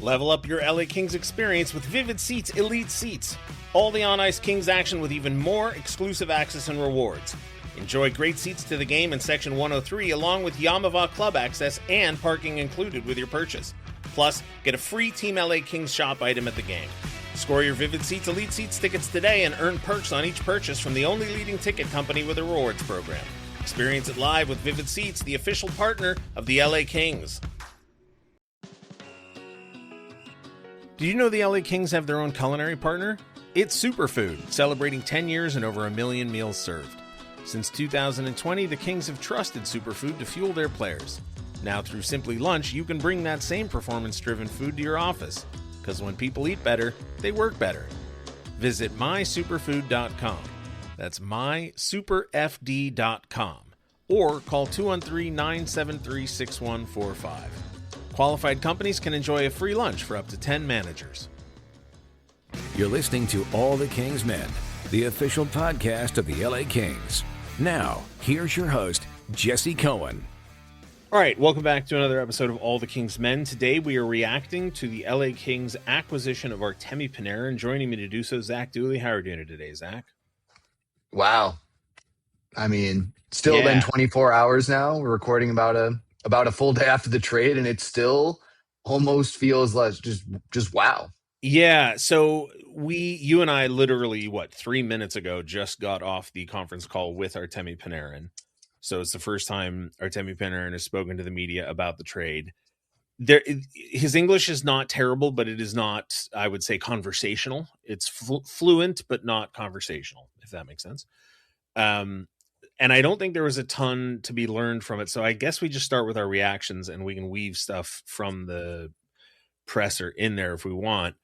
Level up your LA Kings experience with Vivid Seats Elite Seats. All the on-ice Kings action with even more exclusive access and rewards. Enjoy great seats to the game in Section 103 along with Yamava Club access and parking included with your purchase. Plus, get a free Team LA Kings shop item at the game. Score your Vivid Seats Elite Seats tickets today and earn perks on each purchase from the only leading ticket company with a rewards program. Experience it live with Vivid Seats, the official partner of the LA Kings. Did you know the LA Kings have their own culinary partner? It's Superfood, celebrating 10 years and over 1 million meals served. Since 2020, the Kings have trusted Superfood to fuel their players. Now through Simply Lunch, you can bring that same performance-driven food to your office. Because when people eat better, they work better. Visit mysuperfood.com. That's mysuperfd.com. Or call 213-973-6145. Qualified companies can enjoy a free lunch for up to 10 managers. You're listening to All the Kings Men, the official podcast of the LA Kings. Now, here's your host, Jesse Cohen. All right, welcome back to another episode of All the Kings Men. Today we are reacting to the LA Kings acquisition of Artemi Panarin. Joining me to do so, Zach Dooley. How are you doing today, Zach? Wow. I mean, still been 24 hours now. We're recording about a full day after the trade, and it still almost feels like just wow. Yeah, so you and I literally, 3 minutes ago just got off the conference call with Artemi Panarin. So it's the first time Artemi Panarin has spoken to the media about the trade. His English is not terrible, but it is not, I would say, conversational. It's fluent, but not conversational, if that makes sense. And I don't think there was a ton to be learned from it. So I guess we just start with our reactions and we can weave stuff from the presser in there if we want.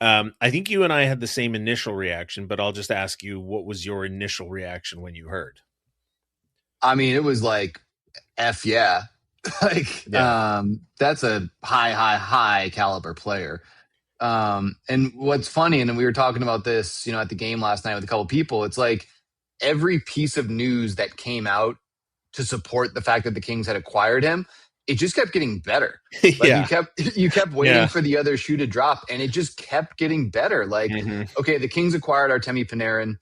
I think you and I had the same initial reaction, but I'll just ask you, what was your initial reaction when you heard? I mean, it was like, F yeah. That's a high caliber player. And what's funny, and we were talking about this, at the game last night with a couple of people, it's like every piece of news that came out to support the fact that the Kings had acquired him, it just kept getting better. Like you kept waiting for the other shoe to drop, and it just kept getting better. Like, okay, the Kings acquired Artemi Panarin.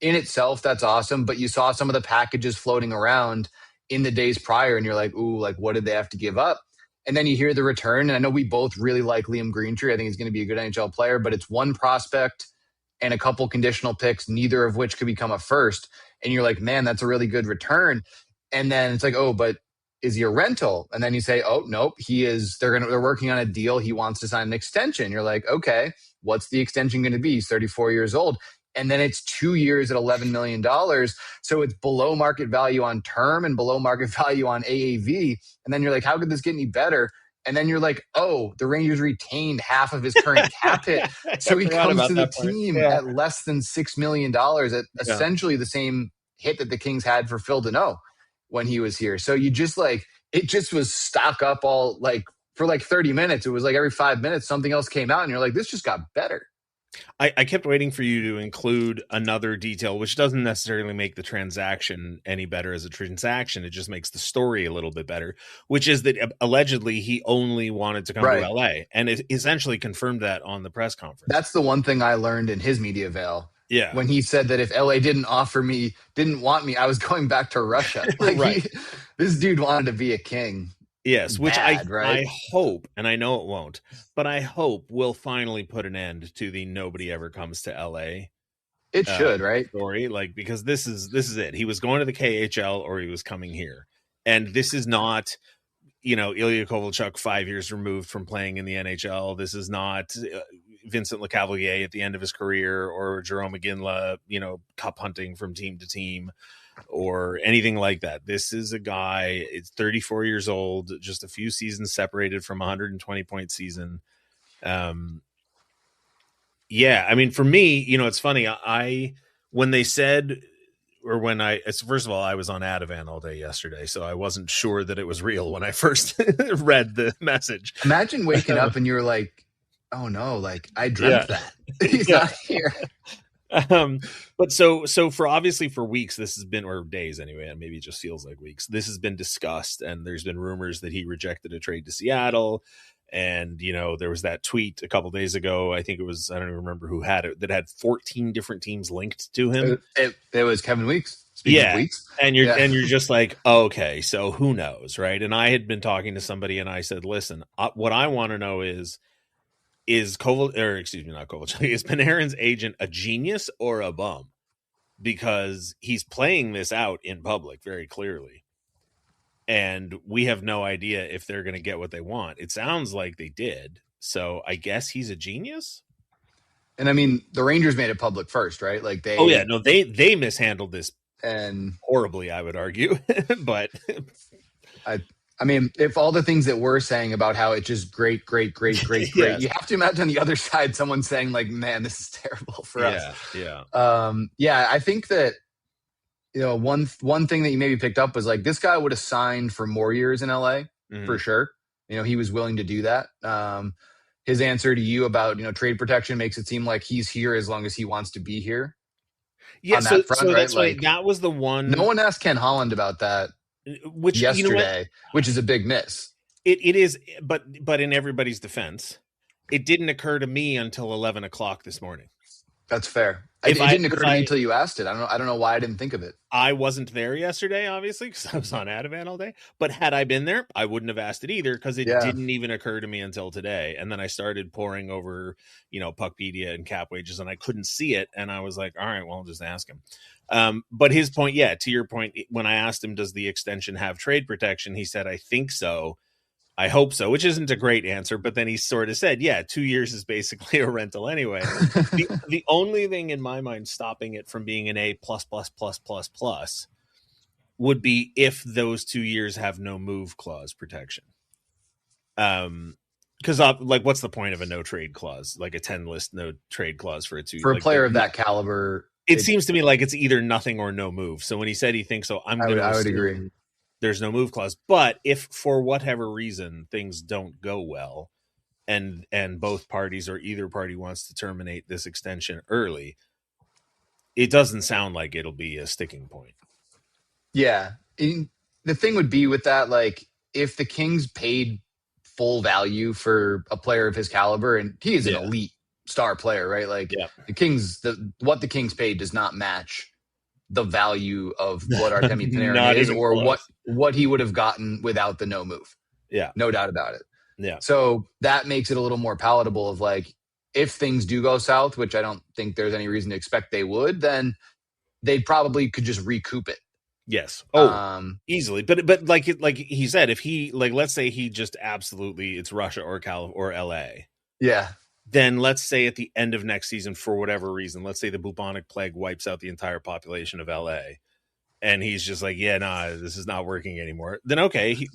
In itself, that's awesome, but you saw some of the packages floating around in the days prior, and you're like, ooh, like, what did they have to give up? And then you hear the return, and I know we both really like Liam Greentree. I think he's going to be a good NHL player, but it's one prospect and a couple conditional picks, neither of which could become a first. And you're like, man, that's a really good return. And then it's like, oh, but is he a rental? And then you say, oh, nope, he is. They're working on a deal. He wants to sign an extension. You're like, okay, what's the extension going to be? He's 34 years old. And then it's 2 years at $11 million. So it's below market value on term and below market value on AAV. And then you're like, how could this get any better? And then you're like, oh, the Rangers retained half of his current cap hit. So he comes to the team at less than $6 million at essentially the same hit that the Kings had for Phil Deneau when he was here. So you just it just was stock up all for 30 minutes. It was like every 5 minutes, something else came out and you're like, this just got better. I kept waiting for you to include another detail, which doesn't necessarily make the transaction any better as a transaction. It just makes the story a little bit better, which is that allegedly he only wanted to come to LA, and it essentially confirmed that on the press conference. That's the one thing I learned in his media veil. Yeah. When he said that if LA didn't want me, I was going back to Russia. This dude wanted to be a King. Yes, which I hope, and I know it won't, but I hope will finally put an end to the nobody ever comes to LA. It should, right? Story, because this is it. He was going to the KHL or he was coming here. And this is not, Ilya Kovalchuk 5 years removed from playing in the NHL. This is not Vincent Lecavalier at the end of his career or Jerome McGinley, cup hunting from team to team, or anything like that. This is a guy, it's 34 years old, just a few seasons separated from 120-point season. I mean, for me, it's funny. When they said, first of all, I was on Ativan all day yesterday, so I wasn't sure that it was real when I first read the message. Imagine waking up and you're like, oh no, I dreamt that. He's not here. But so for weeks this has been, or days anyway, and maybe it just feels like weeks, this has been discussed, and there's been rumors that he rejected a trade to Seattle, And, there was that tweet a couple days ago. I think it was, I don't even remember who had it, that had 14 different teams linked to him. It was Kevin Weeks. Speaking of Weeks. And you're just like, okay, so who knows, right? And I had been talking to somebody and I said, listen, what I want to know is not Kovalchuk, is Panarin's agent a genius or a bum? Because he's playing this out in public very clearly. And we have no idea if they're going to get what they want. It sounds like they did. So I guess he's a genius. And I mean, the Rangers made it public first, right? Like they mishandled this and horribly, I would argue. But I mean, if all the things that we're saying about how it's just great, yes. You have to imagine on the other side, someone saying like, man, this is terrible for us. Yeah. I think that, one thing that you maybe picked up was like, this guy would have signed for more years in LA for sure. He was willing to do that. His answer to you about, trade protection makes it seem like he's here as long as he wants to be here. Yeah. So that's right. That was the one. No one asked Ken Holland about that. Which yesterday, which is a big miss. It is, but in everybody's defense, it didn't occur to me until 11 o'clock this morning. That's fair. It didn't occur to me until you asked it. I don't know why I didn't think of it. I wasn't there yesterday, obviously, because I was on Ativan all day. But had I been there, I wouldn't have asked it either, because it didn't even occur to me until today. And then I started poring over, Puckpedia and cap wages, and I couldn't see it. And I was like, all right, well, I'll just ask him. But his point, to your point, when I asked him, does the extension have trade protection? He said, I think so. I hope so, which isn't a great answer. But then he sort of said, 2 years is basically a rental anyway. The only thing in my mind stopping it from being an A+++++ would be if those 2 years have no move clause protection. Because what's the point of a no trade clause, like a 10 list no trade clause for a 2 for a player of that caliber? It seems to me like it's either nothing or no move. So when he said he thinks so, I would agree. There's no move clause. But if for whatever reason things don't go well, and both parties or either party wants to terminate this extension early, it doesn't sound like it'll be a sticking point. Yeah. The thing would be with that, like, if the Kings paid full value for a player of his caliber, and he is an elite star player, right? Like the Kings, what the Kings paid does not match the value of what Artemi Panarin is, or what he would have gotten without the no move. Yeah. No doubt about it. Yeah. So that makes it a little more palatable of like, if things do go south, which I don't think there's any reason to expect they would, then they probably could just recoup it. Yes. Easily. But like he said, if he, like, let's say he just absolutely, it's Russia or LA. Yeah. Then let's say at the end of next season, for whatever reason, let's say the bubonic plague wipes out the entire population of LA, and he's just like, this is not working anymore. Then okay, he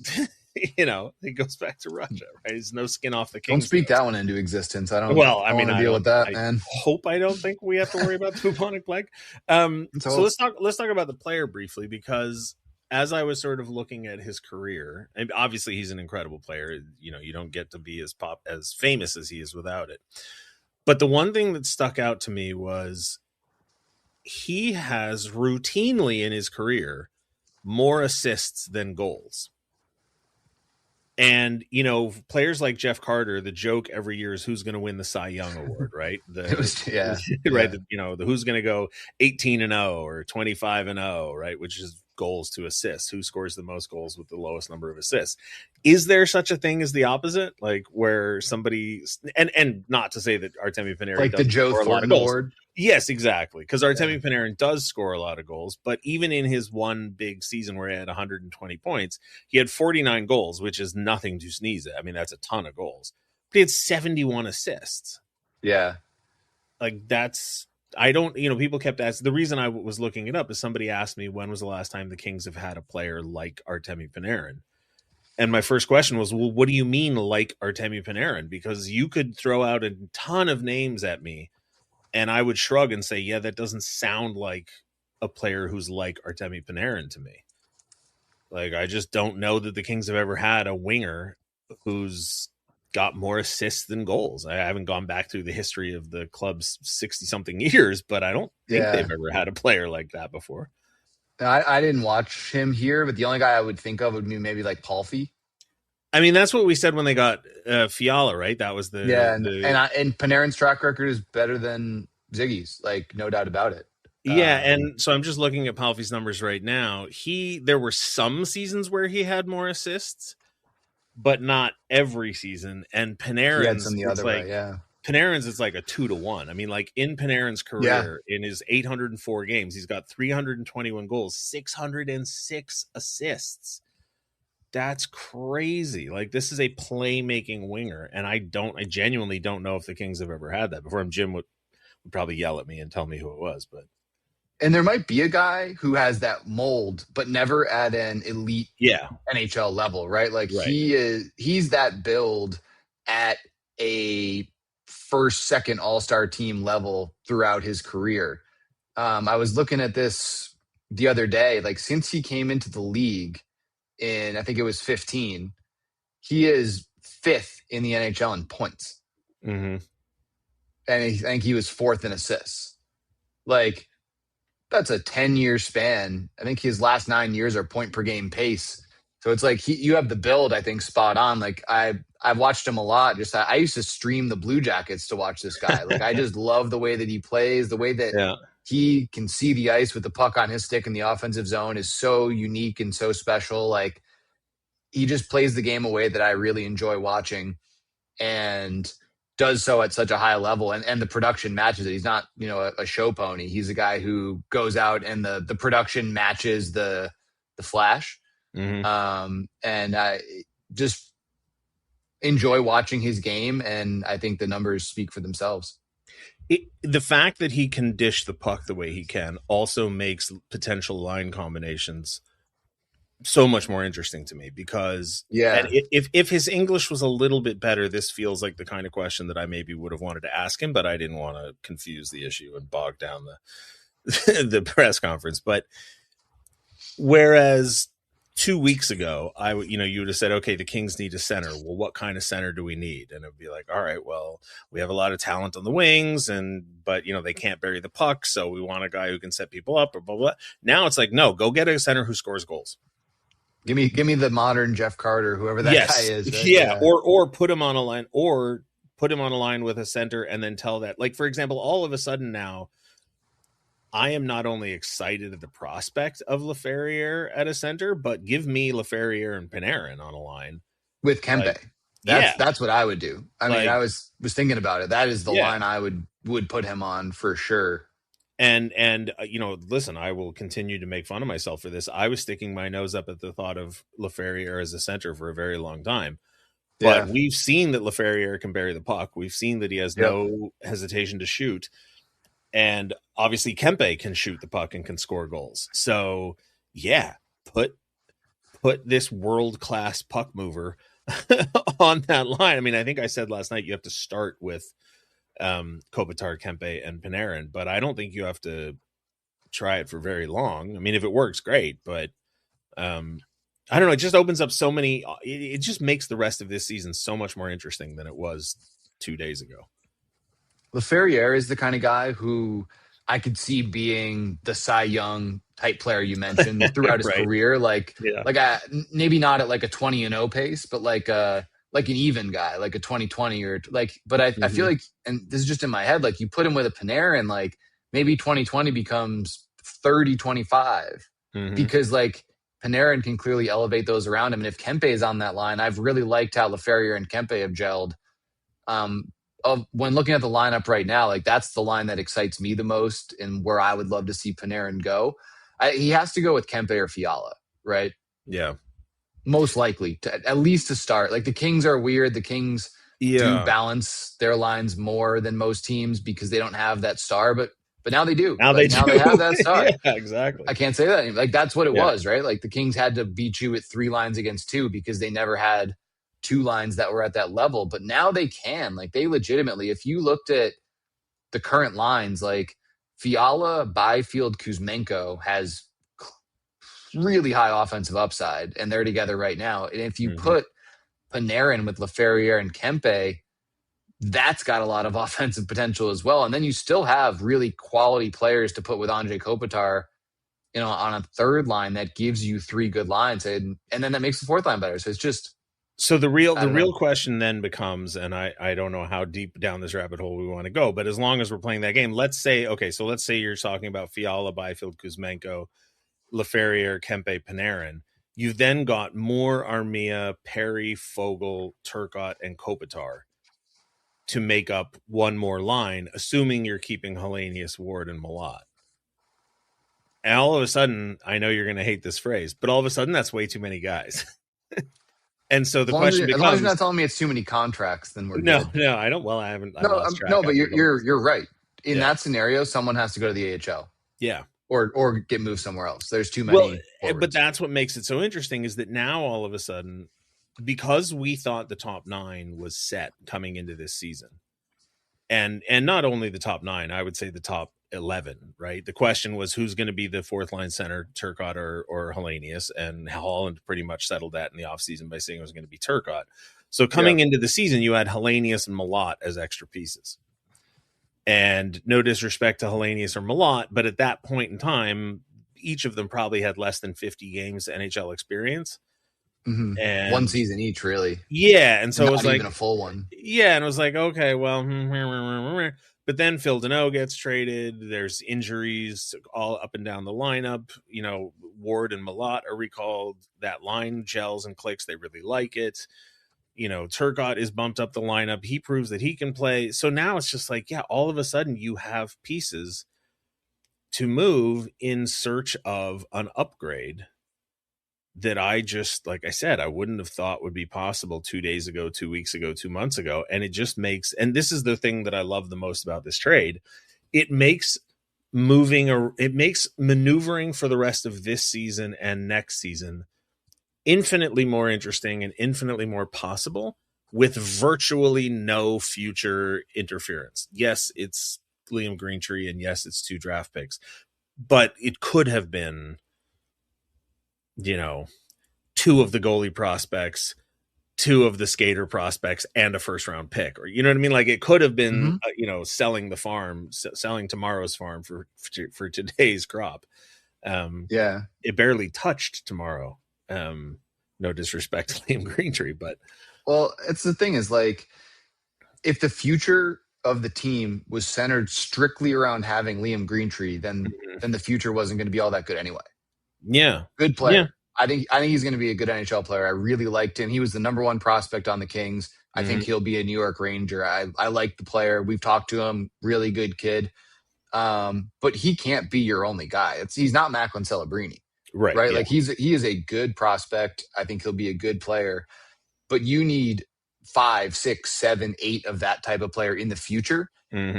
goes back to Russia, right? There's no skin off the Kings. Don't speak that one into existence. I don't. Well, I mean, I deal with that, man. I don't think we have to worry about the bubonic plague. So let's talk about the player briefly, because as I was sort of looking at his career, and obviously he's an incredible player. You don't get to be as famous as he is without it. But the one thing that stuck out to me was he has routinely in his career more assists than goals. And, players like Jeff Carter, the joke every year is who's going to win the Cy Young Award, right? Right. The who's going to go 18-0 or 25-0, right? Which is goals to assists. Who scores the most goals with the lowest number of assists? Is there such a thing as the opposite? Like where somebody, and not to say that Artemi Panarin like the Joe Thornton Award. Yes, exactly. Because Artemi Panarin does score a lot of goals, but even in his one big season where he had 120 points, he had 49 goals, which is nothing to sneeze at. I mean, that's a ton of goals. But he had 71 assists. Yeah. Like that's, I don't, people kept asking. The reason I was looking it up is somebody asked me, when was the last time the Kings have had a player like Artemi Panarin? And my first question was, well, what do you mean like Artemi Panarin? Because you could throw out a ton of names at me and I would shrug and say, yeah, that doesn't sound like a player who's like Artemi Panarin to me. Like, I just don't know that the Kings have ever had a winger who's got more assists than goals. I haven't gone back through the history of the club's 60-something years, but I don't think they've ever had a player like that before. I didn't watch him here, but the only guy I would think of would be maybe like Palffy. I mean, that's what we said when they got Fiala, right? That was And Panarin's track record is better than Ziggy's, like no doubt about it. Yeah, and so I'm just looking at Palfy's numbers right now. There were some seasons where he had more assists, but not every season. And Panarin's, the other way, yeah. Panarin's is like a 2-1. I mean, like in Panarin's career, in his 804 games, he's got 321 goals, 606 assists. That's crazy. Like, this is a playmaking winger, and I genuinely don't know if the Kings have ever had that before. Jim would probably yell at me and tell me who it was, but. And there might be a guy who has that mold, but never at an elite NHL level, right? Like he's that build at a first, second all-star team level throughout his career. I was looking at this the other day, like since he came into the league in, I think it was 15, he is 5th in the NHL in points. Mm-hmm. And I think he was 4th in assists. Like, that's a 10-year span. I think his last 9 years are point per game pace. So it's like you have the build, I think, spot on. Like I've watched him a lot. Just I used to stream the Blue Jackets to watch this guy. Like I just love the way that he plays, the way that he can see the ice with the puck on his stick in the offensive zone is so unique and so special. Like he just plays the game a way that I really enjoy watching. And does so at such a high level, and the production matches it. He's not, a show pony. He's a guy who goes out and the production matches the flash. Mm-hmm. And I just enjoy watching his game, and I think the numbers speak for themselves. The fact that he can dish the puck the way he can also makes potential line combinations so much more interesting to me, because if his English was a little bit better, this feels like the kind of question that I maybe would have wanted to ask him, but I didn't want to confuse the issue and bog down the press conference. But whereas 2 weeks ago, you would have said, okay, the Kings need a center. Well, what kind of center do we need? And it'd be like, all right, well, we have a lot of talent on the wings, but they can't bury the puck, so we want a guy who can set people up, or blah blah. Now it's like, no, go get a center who scores goals. Give me the modern Jeff Carter, whoever that guy is. Right? Yeah. Or put him on a line, with a center, and then tell that, like, for example, all of a sudden now, I am not only excited at the prospect of Laferriere at a center, but give me Laferriere and Panarin on a line with Kempe. That's what I would do. I mean, I was thinking about it. That is the line I would put him on for sure. And listen, I will continue to make fun of myself for this. I was sticking my nose up at the thought of Laferriere as a center for a very long time. But we've seen that Laferriere can bury the puck. We've seen that he has no hesitation to shoot. And obviously Kempe can shoot the puck and can score goals. So, put this world-class puck mover on that line. I mean, I think I said last night you have to start with Kopitar, Kempe, and Panarin, but I don't think you have to try it for very long. I mean, if it works, great, but I don't know. It just opens up so many. It just makes the rest of this season so much more interesting than it was 2 days ago. Laferriere is the kind of guy who I could see being the Cy Young type player you mentioned throughout his career. Maybe not at like a 20-0 pace, but like an even guy, like a 20-20 or like, but I feel like, and this is just in my head, like you put him with a Panarin, like maybe 2020 becomes 30-25 because like Panarin can clearly elevate those around him. And if Kempe is on that line, I've really liked how Laferriere and Kempe have gelled. When looking at the lineup right now, like that's the line that excites me the most and where I would love to see Panarin go. He has to go with Kempe or Fiala, right? Yeah. Most likely, at least to start. Like the Kings are weird. The Kings do balance their lines more than most teams because they don't have that star, but now they do. Now they have that star. Yeah, exactly. I can't say that anymore. Like that's what it was, right? Like the Kings had to beat you with 3 lines against 2 because they never had 2 lines that were at that level. But now they can. Like they legitimately, if you looked at the current lines, like Fiala, Byfield, Kuzmenko has really high offensive upside, and they're together right now. And if you put Panarin with Laferriere and Kempe, that's got a lot of offensive potential as well. And then you still have really quality players to put with Andrei Kopitar, on a third line that gives you 3 good lines, and then that makes the fourth line better. So it's just So the I don't know. real question then becomes, and I don't know how deep down this rabbit hole we want to go, but as long as we're playing that game, let's say you're talking about Fiala, Byfield, Kuzmenko, Laferriere, Kempe, Panarin. You've then got more Armia, Perry, Fogle, Turcotte, and Kopitar to make up one more line, assuming you're keeping Hellenius, Ward, and Malat. And all of a sudden, I know you're going to hate this phrase, but all of a sudden, that's way too many guys. And so the question As long as becomes, you're not telling me it's too many contracts, then we're no, good. no, I don't. Well, I haven't. I No, lost track. no, but you're right. In Yeah. that scenario, someone has to go to the AHL. Yeah. Or get moved somewhere else. There's too many forwards. But that's what makes it so interesting is that now all of a sudden, because we thought the top 9 was set coming into this season, and not only the top 9, I would say the top 11, right? The question was who's going to be the fourth line center, Turcotte or Hellenius, and Holland pretty much settled that in the offseason by saying it was going to be Turcotte. So coming into the season, you had Hellenius and Malat as extra pieces. And no disrespect to Hellenius or Malat, but at that point in time, each of them probably had less than 50 games NHL experience. Mm-hmm. And one season each, really. Yeah, and so Not it was like even a full one. Yeah, and it was like, okay, well, but then Phil Deneau gets traded. There's injuries all up and down the lineup. You know, Ward and Malat are recalled. That line gels and clicks. They really like it. You know, Turcotte is bumped up the lineup. He proves that he can play. So now it's just like, yeah, all of a sudden you have pieces to move in search of an upgrade that I just, like I said, I wouldn't have thought would be possible 2 days ago, 2 weeks ago, 2 months ago. And it just makes, and this is the thing that I love the most about this trade. It makes maneuvering for the rest of this season and next season infinitely more interesting and infinitely more possible with virtually no future interference. Yes, it's Liam Greentree, and yes, it's 2 draft picks, but it could have been, you know, 2 of the goalie prospects, 2 of the skater prospects, and a first round pick, or, you know what I mean? Like it could have been, you know, selling tomorrow's farm for today's crop. It barely touched tomorrow. No disrespect to Liam Greentree, but it's the thing is, like, if the future of the team was centered strictly around having Liam Greentree, then the future wasn't going to be all that good anyway. Yeah, good player. Yeah. I think he's going to be a good NHL player. I really liked him. He was the number 1 prospect on the Kings. I think he'll be a New York Ranger. I like the player. We've talked to him. Really good kid. But he can't be your only guy. He's not Macklin Celebrini. Right. Yeah. Like he is a good prospect. I think he'll be a good player, but you need 5, 6, 7, 8 of that type of player in the future.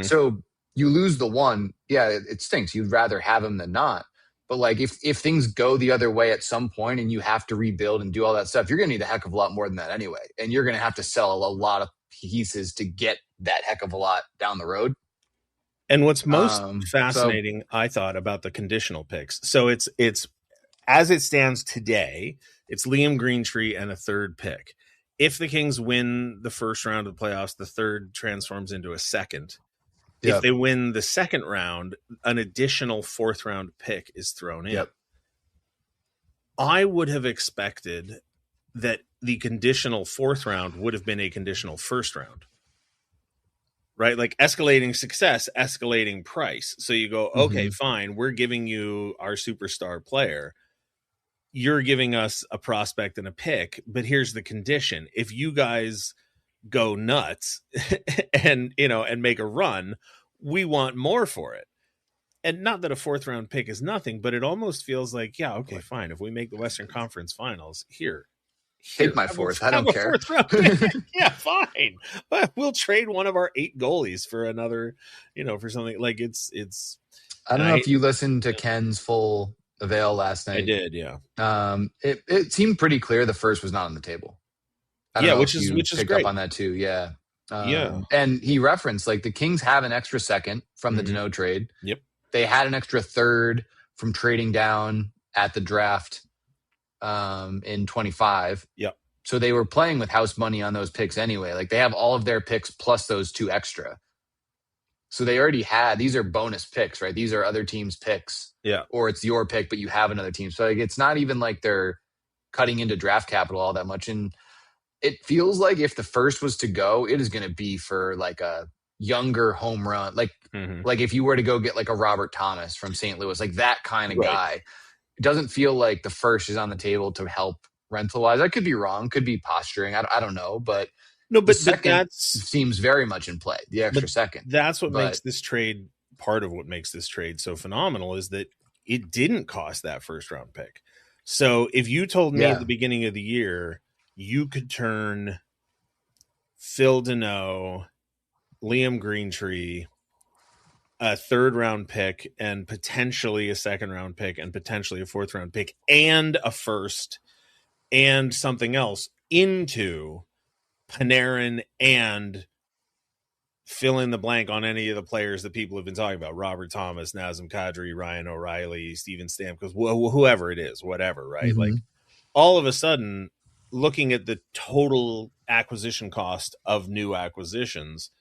So you lose the one. Yeah, it stinks. You'd rather have him than not. But like if things go the other way at some point and you have to rebuild and do all that stuff, you're going to need a heck of a lot more than that anyway. And you're going to have to sell a lot of pieces to get that heck of a lot down the road. And what's most fascinating, I thought, about the conditional picks. So it's as it stands today, it's Liam Greentree and a 3rd pick. If the Kings win the first round of the playoffs, the 3rd transforms into a 2nd. If they win the 2nd round, an additional 4th round pick is thrown in. I would have expected that the conditional 4th round would have been a conditional 1st round. Right? Like escalating success, escalating price. So you go, okay, fine. We're giving you our superstar player. You're giving us a prospect and a pick, but here's the condition. If you guys go nuts and, you know, and make a run, we want more for it. And not that a 4th round pick is nothing, but it almost feels like, yeah, okay, fine. If we make the Western Conference Finals, here take my 4th. I don't care. 4th round pick. Yeah, fine. But we'll trade one of our 8 goalies for another, you know, for something like it's. I don't know if you listened to Ken's full avail last night. I did, yeah. It seemed pretty clear the 1st was not on the table. Which is picked great. Up on that too. Yeah. Yeah. And he referenced, like, the Kings have an extra 2nd from the Deneau trade. Yep. They had an extra 3rd from trading down at the draft in 25. Yep. So they were playing with house money on those picks anyway. Like, they have all of their picks plus those 2 extra. So they already had, these are bonus picks, right? These are other teams' picks. Yeah. Or it's your pick, but you have another team. So like, it's not even like they're cutting into draft capital all that much. And it feels like if the first was to go, it is going to be for like a younger home run. Like if you were to go get like a Robert Thomas from St. Louis, like that kind of guy. It doesn't feel like the first is on the table to help rental wise. I could be wrong, could be posturing. I don't know, but No, the but second that's seems very much in play. The extra second. That's what But makes this trade, part of what makes this trade so phenomenal, is that it didn't cost that first round pick. So if you told me at the beginning of the year you could turn Phil Deneau, Liam Greentree, a third round pick, and potentially a second round pick, and potentially a fourth round pick, and a first, and something else into Panarin, and fill in the blank on any of the players that people have been talking about: Robert Thomas, Nazem Kadri, Ryan O'Reilly, Steven Stamkos, whoever it is, whatever, right? Mm-hmm. Like, all of a sudden, looking at the total acquisition cost of new acquisitions,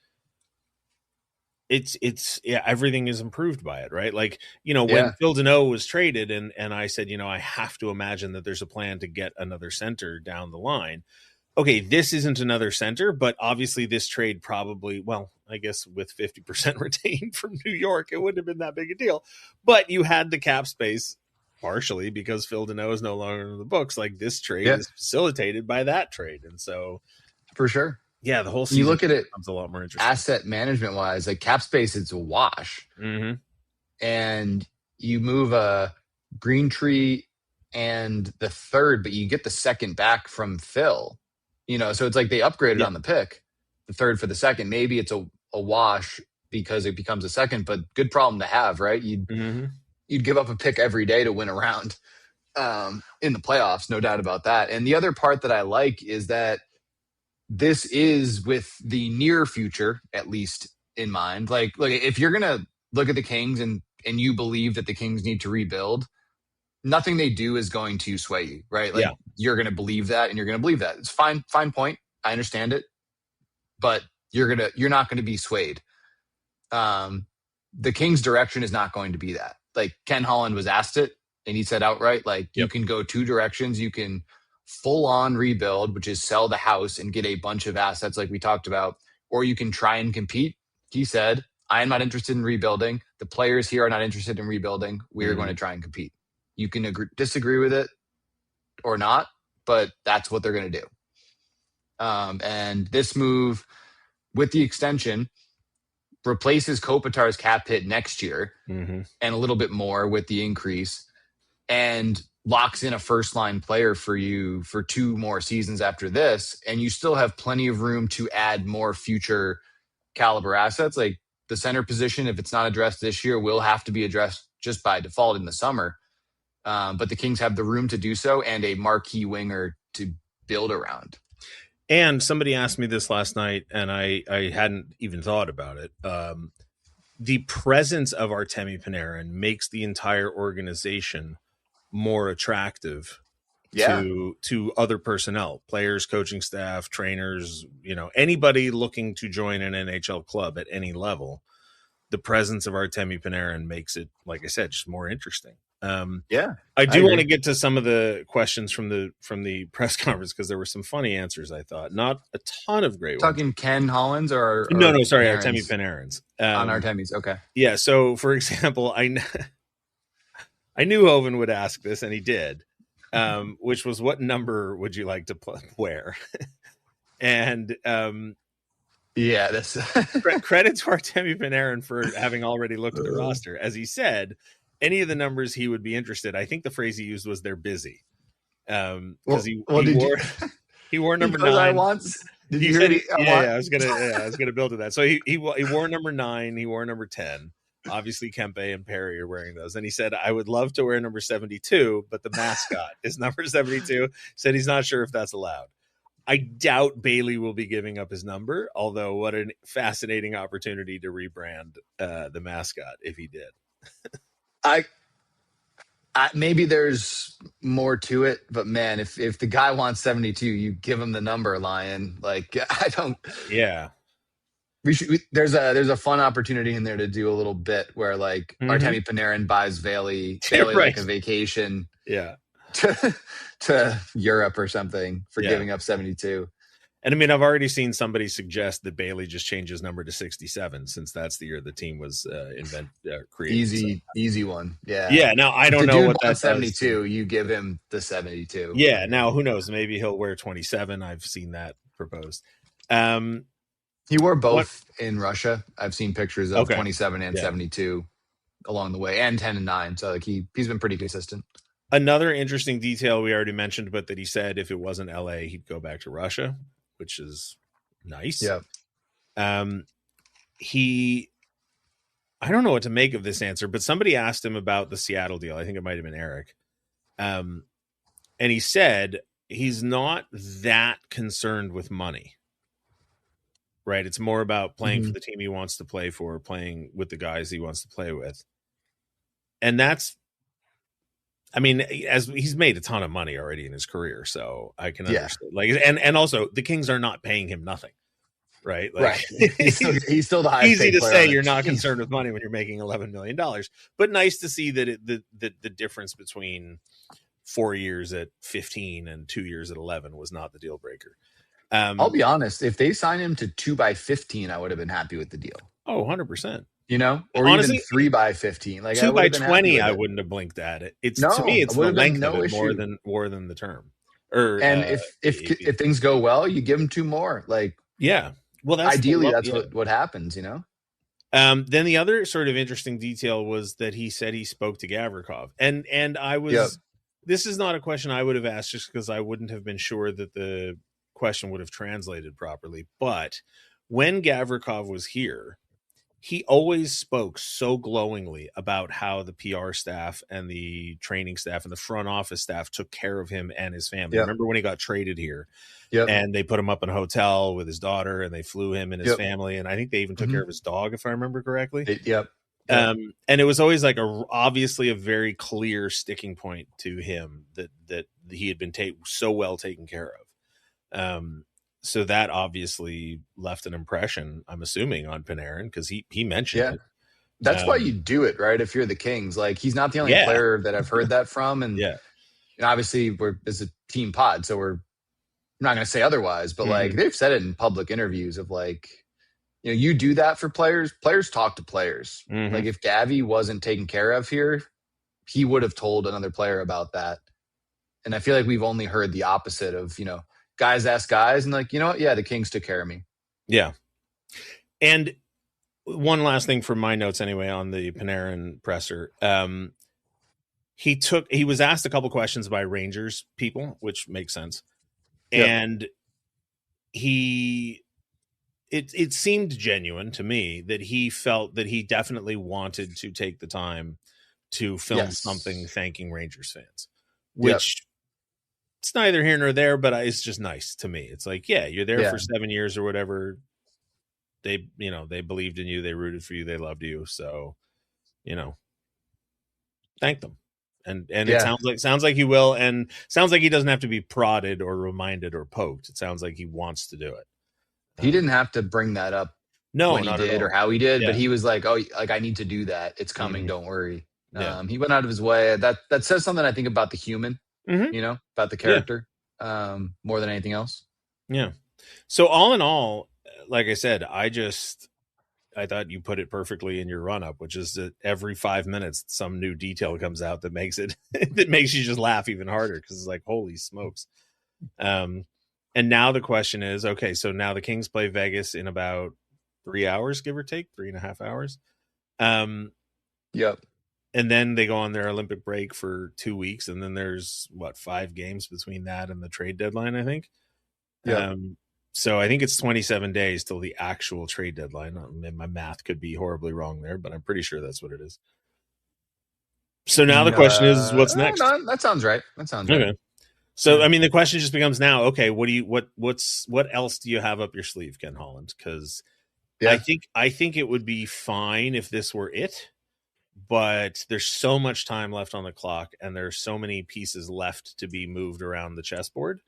it's everything is improved by it, right? Like, when Phil Deneau was traded, and I said, I have to imagine that there's a plan to get another center down the line. Okay, this isn't another center, but obviously this trade probably, well, I guess with 50% retained from New York, it wouldn't have been that big a deal. But you had the cap space partially because Phil Deneau is no longer in the books. Like, this trade is facilitated by that trade. And so, for sure. Yeah, the whole season you look at it becomes a lot more interesting. Asset management wise, like cap space, it's a wash. Mm-hmm. And you move a Greentree and the third, but you get the second back from Phil. So it's like they upgraded on the pick, the third for the second. Maybe it's a wash because it becomes a second, but good problem to have, right? You'd give up a pick every day to win a round in the playoffs, no doubt about that. And the other part that I like is that this is with the near future, at least in mind. Like, if you're gonna look at the Kings and you believe that the Kings need to rebuild, nothing they do is going to sway you, right? Like, you're going to believe that, and you're going to believe that. It's fine point. I understand it, but you're not going to be swayed. The Kings' direction is not going to be that. Like, Ken Holland was asked it, and he said outright, like, you can go two directions. You can full on rebuild, which is sell the house and get a bunch of assets like we talked about, or you can try and compete. He said, I am not interested in rebuilding. The players here are not interested in rebuilding. We are going to try and compete. You can disagree with it or not, but that's what they're going to do. And this move, with the extension, replaces Kopitar's cap hit next year and a little bit more with the increase, and locks in a first-line player for you for 2 more seasons after this, and you still have plenty of room to add more future caliber assets. Like, the center position, if it's not addressed this year, will have to be addressed just by default in the summer. But the Kings have the room to do so, and a marquee winger to build around. And somebody asked me this last night, and I hadn't even thought about it. The presence of Artemi Panarin makes the entire organization more attractive to other personnel, players, coaching staff, trainers, anybody looking to join an NHL club at any level. The presence of Artemi Panarin makes it, like I said, just more interesting. I do want to get to some of the questions from the press conference, because there were some funny answers. I thought, not a ton of great ones. Talking Ken Holland's or no, sorry, Artemi Panarin's. On Artemi's, okay. Yeah. So, for example, I knew Owen would ask this, and he did, which was, what number would you like to wear? And that's credit to Artemi Panarin for having already looked at the roster. As he said, any of the numbers he would be interested. I think the phrase he used was "they're busy," because he wore number 9. Did you hear? I was gonna build to that. So he wore number 9. He wore number 10. Obviously, Kempe and Perry are wearing those. And he said, I would love to wear number 72, but the mascot is number 72. Said he's not sure if that's allowed. I doubt Bailey will be giving up his number, although what a fascinating opportunity to rebrand the mascot if he did. I maybe there's more to it, but man, if the guy wants 72, you give him the number, Lion. Like, I don't. Yeah. There's a fun opportunity in there to do a little bit where, like, Artemi Panarin buys Bailey like a vacation to Europe or something for giving up 72. And I mean, I've already seen somebody suggest that Bailey just change his number to 67 since that's the year the team was created. Easy one. Yeah. Now I If don't the know dude what that wants does. 72, you give him the 72. Yeah. Now who knows? Maybe he'll wear 27. I've seen that proposed. He wore both in Russia. I've seen pictures of 27 and 72 along the way, and 10 and 9. So like he's been pretty consistent. Another interesting detail we already mentioned, but that he said if it wasn't LA, he'd go back to Russia, which is nice. Yeah. I don't know what to make of this answer, but somebody asked him about the Seattle deal. I think it might have been Eric. And he said he's not that concerned with money. Right. It's more about playing for the team he wants to play for, playing with the guys he wants to play with. And that's, I mean, as he's made a ton of money already in his career, so I can understand. Like, and also the Kings are not paying him nothing, right? Like, He's still the highest. Easy to say you're not concerned with money when you're making $11 million, but nice to see that the difference between 4 years at 15 and 2 years at 11 was not the deal breaker. I'll be honest. If they sign him to 2 by 15, I would have been happy with the deal. Oh, 100%. You know, or honestly, even 3 by 15, like 2 by 20, I wouldn't have blinked at it. It's to me, it's the length of it more than the term. And if things go well, you give them 2 more. Like, yeah, well, that's ideally that's what happens. You know. Then the other sort of interesting detail was that he said he spoke to Gavrikov, and I was. This is not a question I would have asked just because I wouldn't have been sure that the question would have translated properly. But when Gavrikov was here, he always spoke so glowingly about how the PR staff and the training staff and the front office staff took care of him and his family. Remember when he got traded here and they put him up in a hotel with his daughter and they flew him and his family. And I think they even took care of his dog, if I remember correctly. And it was always like obviously a very clear sticking point to him that he had been so well taken care of. So that obviously left an impression, I'm assuming, on Panarin because he mentioned it. That's why you do it, right? If you're the Kings, like he's not the only player that I've heard that from, and obviously it's a team pod, so we're not going to say otherwise. But like they've said it in public interviews of like, you know, you do that for players. Players talk to players. Like if Gavy wasn't taken care of here, he would have told another player about that. And I feel like we've only heard the opposite of, you know, guys ask guys and like, you know what? Yeah, the Kings took care of me. Yeah. And one last thing from my notes anyway on the Panarin presser. He was asked a couple questions by Rangers people, which makes sense. And it seemed genuine to me that he felt that he definitely wanted to take the time to film something thanking Rangers fans, which it's neither here nor there, but it's just nice to me. It's like, you're there for 7 years or whatever. They believed in you. They rooted for you. They loved you. So, thank them. And it sounds like he will. And sounds like he doesn't have to be prodded or reminded or poked. It sounds like he wants to do it. He didn't have to bring that up when he did or how he did, but he was like, oh, like I need to do that. It's coming. Don't worry. He went out of his way. That says something, I think, about the human. About the character, more than anything else. Yeah. So all in all, like I said, I thought you put it perfectly in your run up, which is that every 5 minutes, some new detail comes out that makes you just laugh even harder. Cause it's like, holy smokes. And now the question is, okay, so now the Kings play Vegas in about 3 hours, give or take 3.5 hours. And then they go on their Olympic break for 2 weeks. And then there's 5 games between that and the trade deadline, I think. So I think it's 27 days till the actual trade deadline. My math could be horribly wrong there, but I'm pretty sure that's what it is. So now the question is, what's next? No, that sounds right. Okay. So, I mean, the question just becomes now, okay, what else do you have up your sleeve, Ken Holland? Because I think it would be fine if this were it. But there's so much time left on the clock and there's so many pieces left to be moved around the chessboard.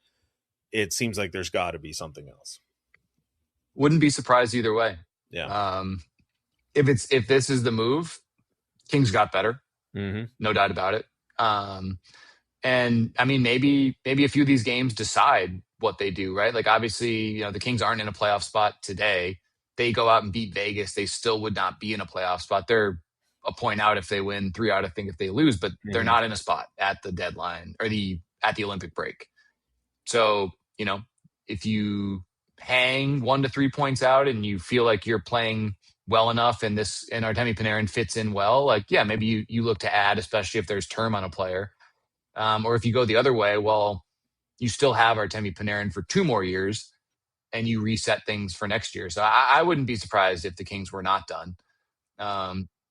It seems like there's got to be something else. Wouldn't be surprised either way. Yeah. If this is the move, Kings got better. No doubt about it. And I mean, maybe a few of these games decide what they do, right? Like obviously, the Kings aren't in a playoff spot today. They go out and beat Vegas, they still would not be in a playoff spot. They're a point out if they win, 3 out, I think, if they lose, but they're not in a spot at the deadline or at the Olympic break. So, if you hang 1 to 3 points out and you feel like you're playing well enough and Artemi Panarin fits in well, like, yeah, maybe you look to add, especially if there's term on a player. Or if you go the other way, well, you still have Artemi Panarin for 2 more years and you reset things for next year. So I wouldn't be surprised if the Kings were not done.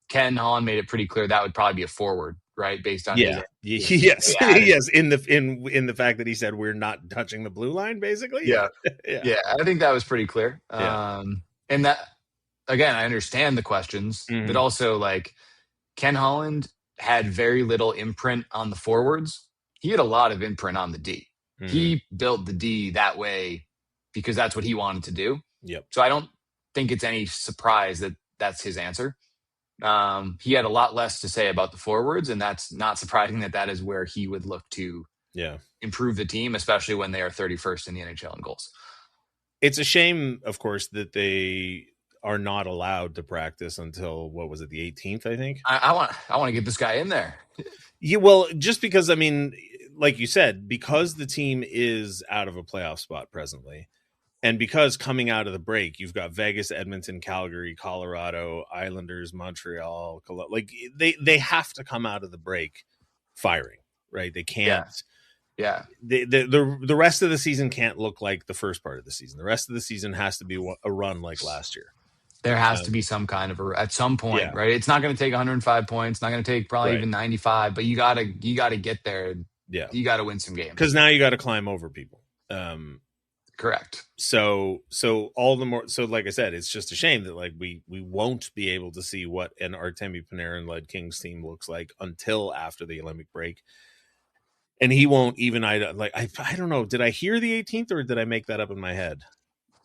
Ken Holland made it pretty clear that would probably be a forward, right? Based on yes, yes. In the fact that he said we're not touching the blue line, basically. Yeah. I think that was pretty clear. And that, again, I understand the questions, but also like Ken Holland had very little imprint on the forwards. He had a lot of imprint on the D. He built the D that way because that's what he wanted to do. Yep. So I don't think it's any surprise that that's his answer. He had a lot less to say about the forwards, and that's not surprising that is where he would look to improve the team, especially when they are 31st in the NHL in goals. It's a shame, of course, that they are not allowed to practice until, what was it, the 18th, I think? I want to get this guy in there. Yeah, well, just because, I mean, like you said, because the team is out of a playoff spot presently, and because coming out of the break, you've got Vegas, Edmonton, Calgary, Colorado, Islanders, Montreal, like they have to come out of the break firing, right? They can't. Yeah. The rest of the season can't look like the first part of the season. The rest of the season has to be a run like last year. There has to be some kind of at some point, right? It's not going to take 105 points. Not going to take probably even 95, but you gotta get there. Yeah, you got to win some games because now you got to climb over people. Correct. So all the more. So like I said, it's just a shame that like we won't be able to see what an Artemi Panarin led Kings team looks like until after the Olympic break. And he won't even. I don't know. Did I hear the 18th or did I make that up in my head?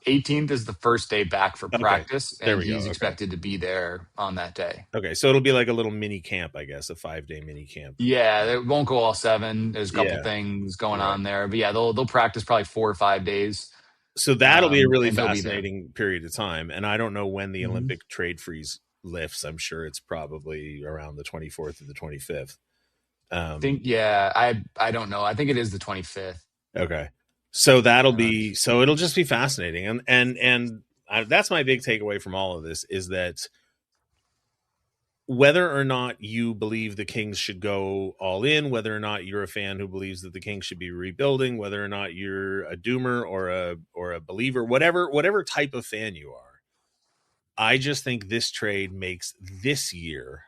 18th is the first day back for practice, and he's expected to be there on that day. Okay, so it'll be like a little mini camp, I guess, a 5-day mini camp. Yeah, it won't go all 7. There's a couple things going on there, but yeah, they'll practice probably 4 or 5 days. So that'll be a really fascinating period of time, and I don't know when the Olympic trade freeze lifts. I'm sure it's probably around the 24th or the 25th. I don't know. I think it is the 25th. Okay. So it'll just be fascinating. And that's my big takeaway from all of this is that whether or not you believe the Kings should go all in, whether or not you're a fan who believes that the Kings should be rebuilding, whether or not you're a doomer or a believer, whatever type of fan you are, I just think this trade makes this year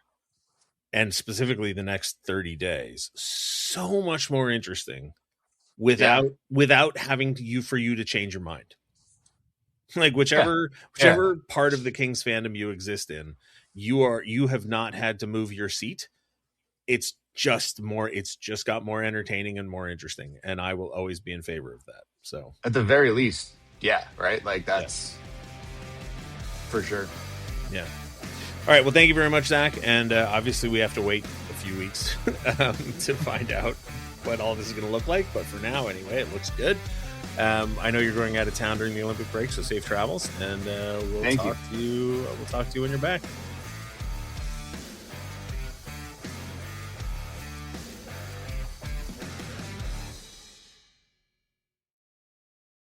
and specifically the next 30 days so much more interesting without having for you to change your mind. Like whichever part of the Kings fandom you exist in, you have not had to move your seat. It's just got more entertaining and more interesting, and I will always be in favor of that. So at the very least, right? Like that's for sure. Yeah. All right. Well, thank you very much, Zach. And obviously we have to wait a few weeks to find out what all this is going to look like. But for now, anyway, it looks good. I know you're going out of town during the Olympic break, so safe travels. And we'll talk to you when you're back.